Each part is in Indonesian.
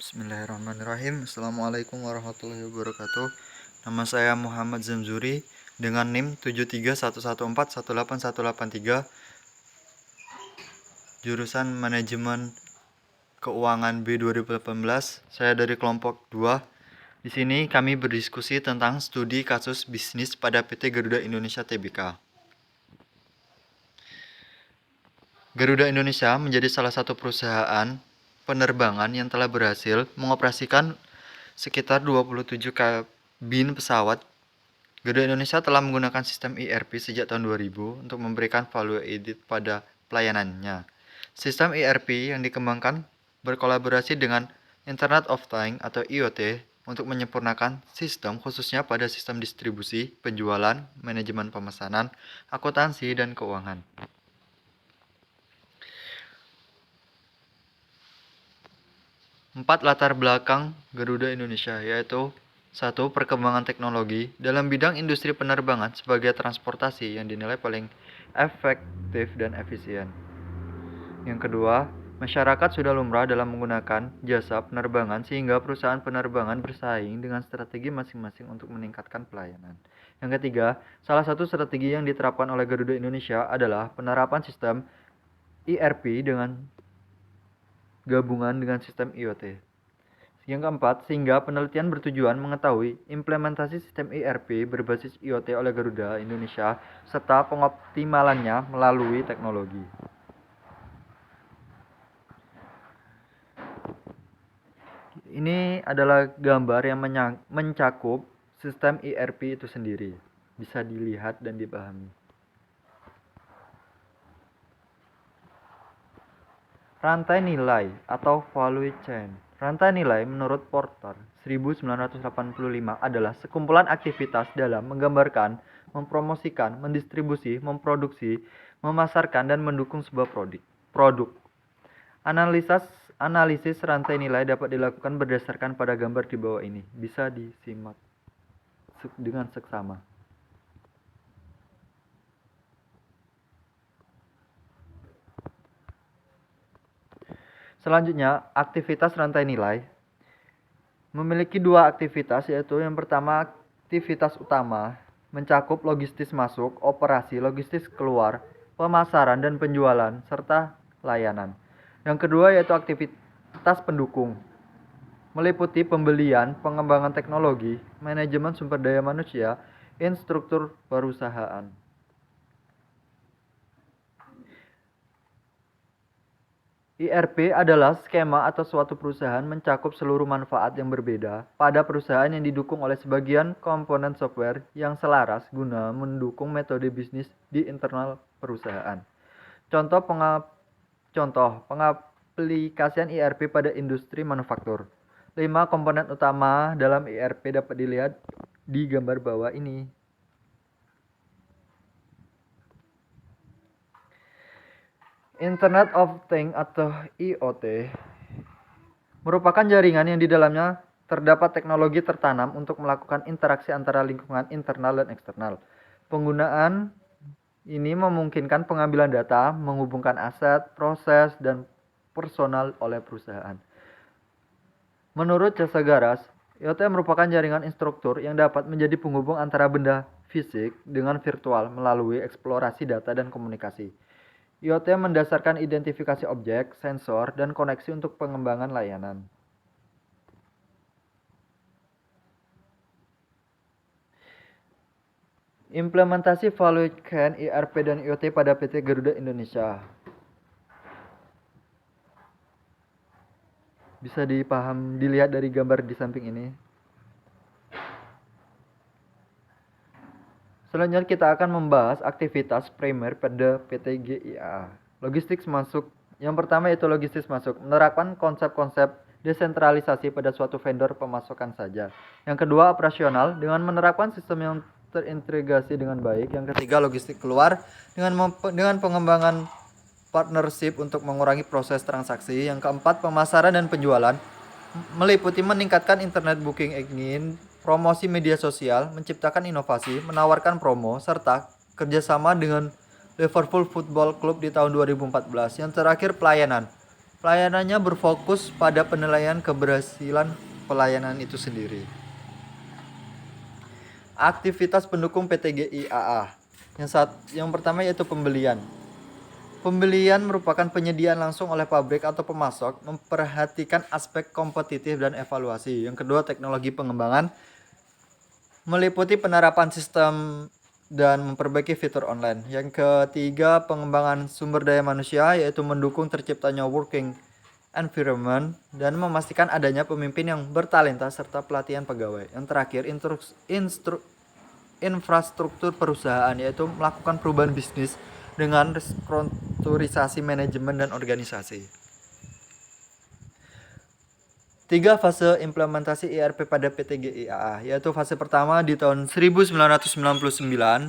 Bismillahirrahmanirrahim. Assalamualaikum warahmatullahi wabarakatuh. Nama saya Muhammad Zamzuri dengan NIM 73114181183, jurusan Manajemen Keuangan B 2018. Saya dari kelompok 2. Di sini kami berdiskusi tentang studi kasus bisnis pada PT Garuda Indonesia Tbk. Garuda Indonesia menjadi salah satu perusahaan penerbangan yang telah berhasil mengoperasikan sekitar 27 kabin pesawat. Garuda Indonesia telah menggunakan sistem ERP sejak tahun 2000 untuk memberikan value added pada pelayanannya. Sistem ERP yang dikembangkan berkolaborasi dengan Internet of Things atau IoT untuk menyempurnakan sistem, khususnya pada sistem distribusi, penjualan, manajemen pemesanan, akuntansi, dan keuangan. Empat latar belakang Garuda Indonesia, yaitu 1. Perkembangan teknologi dalam bidang industri penerbangan sebagai transportasi yang dinilai paling efektif dan efisien. Yang kedua, masyarakat sudah lumrah dalam menggunakan jasa penerbangan sehingga perusahaan penerbangan bersaing dengan strategi masing-masing untuk meningkatkan pelayanan. Yang ketiga, salah satu strategi yang diterapkan oleh Garuda Indonesia adalah penerapan sistem ERP dengan gabungan dengan sistem IoT. Yang keempat, sehingga penelitian bertujuan mengetahui implementasi sistem ERP berbasis IoT oleh Garuda Indonesia serta pengoptimalannya melalui teknologi. Ini adalah gambar yang mencakup sistem ERP itu sendiri. Bisa dilihat dan dipahami. Rantai nilai atau value chain. Rantai nilai menurut Porter 1985 adalah sekumpulan aktivitas dalam menggambarkan, mempromosikan, mendistribusi, memproduksi, memasarkan, dan mendukung sebuah produk. Analisis rantai nilai dapat dilakukan berdasarkan pada gambar di bawah ini. Bisa disimak dengan seksama. Selanjutnya, aktivitas rantai nilai memiliki dua aktivitas, yaitu yang pertama aktivitas utama mencakup logistis masuk, operasi, logistis keluar, pemasaran dan penjualan, serta layanan. Yang kedua yaitu aktivitas pendukung, meliputi pembelian, pengembangan teknologi, manajemen sumber daya manusia, instruktur perusahaan. ERP adalah skema atau suatu perusahaan mencakup seluruh manfaat yang berbeda pada perusahaan yang didukung oleh sebagian komponen software yang selaras guna mendukung metode bisnis di internal perusahaan. Contoh pengaplikasian ERP pada industri manufaktur. 5 komponen utama dalam ERP dapat dilihat di gambar bawah ini. Internet of Things atau IoT merupakan jaringan yang di dalamnya terdapat teknologi tertanam untuk melakukan interaksi antara lingkungan internal dan eksternal. Penggunaan ini memungkinkan pengambilan data, menghubungkan aset, proses, dan personal oleh perusahaan. Menurut Jasa Garas, IoT merupakan jaringan instruktur yang dapat menjadi penghubung antara benda fisik dengan virtual melalui eksplorasi data dan komunikasi. IoT mendasarkan identifikasi objek, sensor, dan koneksi untuk pengembangan layanan. Implementasi value chain ERP dan IoT pada PT Garuda Indonesia. Bisa dilihat dari gambar di samping ini. Selanjutnya kita akan membahas aktivitas primer pada PT GIA. Logistik masuk. Yang pertama yaitu logistik masuk, menerapkan konsep-konsep desentralisasi pada suatu vendor pemasokan saja. Yang kedua, operasional dengan menerapkan sistem yang terintegrasi dengan baik. Yang ketiga, logistik keluar dengan pengembangan partnership untuk mengurangi proses transaksi. Yang keempat, pemasaran dan penjualan meliputi meningkatkan internet booking engine, promosi media sosial, menciptakan inovasi, menawarkan promo, serta kerjasama dengan Liverpool Football Club di tahun 2014. Yang terakhir, pelayanan Pelayanannya berfokus pada penilaian keberhasilan pelayanan itu sendiri. Aktivitas pendukung PT GIAA. Yang pertama yaitu pembelian. Pembelian merupakan penyediaan langsung oleh pabrik atau pemasok, memperhatikan aspek kompetitif dan evaluasi. Yang kedua, teknologi pengembangan meliputi penerapan sistem dan memperbaiki fitur online. Yang ketiga, pengembangan sumber daya manusia, yaitu mendukung terciptanya working environment dan memastikan adanya pemimpin yang bertalenta serta pelatihan pegawai. Yang terakhir, infrastruktur perusahaan, yaitu melakukan perubahan bisnis dengan restrukturisasi manajemen dan organisasi. 3 fase implementasi ERP pada PT GIAA, yaitu fase pertama di tahun 1999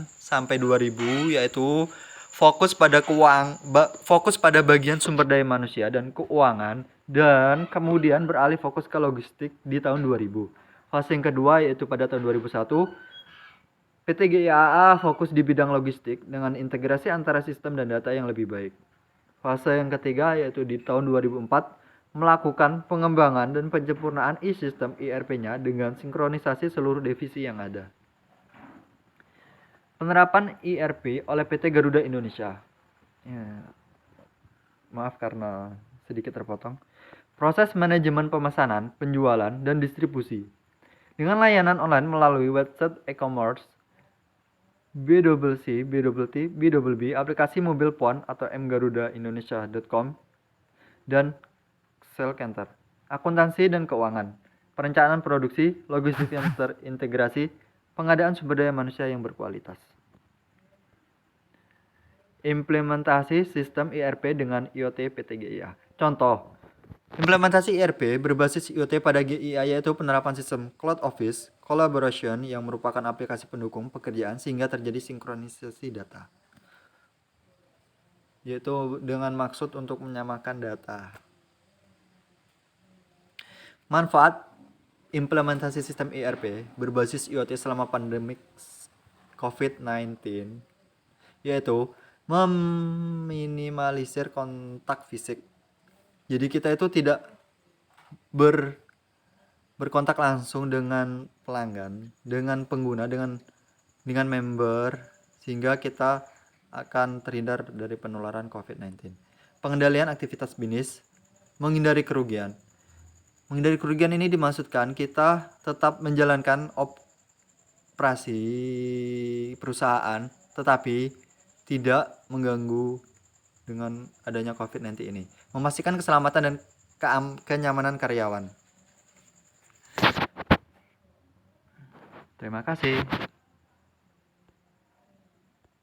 sampai 2000, yaitu fokus pada bagian sumber daya manusia dan keuangan, dan kemudian beralih fokus ke logistik di tahun 2000. Fase yang kedua yaitu pada tahun 2001, PT GIAA fokus di bidang logistik dengan integrasi antara sistem dan data yang lebih baik. Fase yang ketiga yaitu di tahun 2004, melakukan pengembangan dan penyempurnaan e-sistem ERP-nya dengan sinkronisasi seluruh divisi yang ada. Penerapan ERP oleh PT Garuda Indonesia. Maaf karena sedikit terpotong. Proses manajemen pemesanan, penjualan, dan distribusi. Dengan layanan online melalui website e-commerce, BWC, BWT, BWB, aplikasi mobil phone atau mgarudaindonesia.com, dan sell counter, akuntansi dan keuangan, perencanaan produksi, logistik yang terintegrasi, pengadaan sumber daya manusia yang berkualitas. Implementasi sistem ERP dengan IoT PT GIA. Contoh, implementasi ERP berbasis IoT pada GIA yaitu penerapan sistem Cloud Office Collaboration yang merupakan aplikasi pendukung pekerjaan sehingga terjadi sinkronisasi data, yaitu dengan maksud untuk menyamakan data. Manfaat implementasi sistem ERP berbasis IoT selama pandemik COVID-19 yaitu meminimalisir kontak fisik. Jadi kita itu tidak berkontak langsung dengan pelanggan, dengan pengguna, dengan member, sehingga kita akan terhindar dari penularan COVID-19. Pengendalian aktivitas bisnis, menghindari kerugian. Menghindari kerugian ini dimaksudkan kita tetap menjalankan operasi perusahaan tetapi tidak mengganggu dengan adanya COVID-19 ini. Memastikan keselamatan dan kenyamanan karyawan. Terima kasih.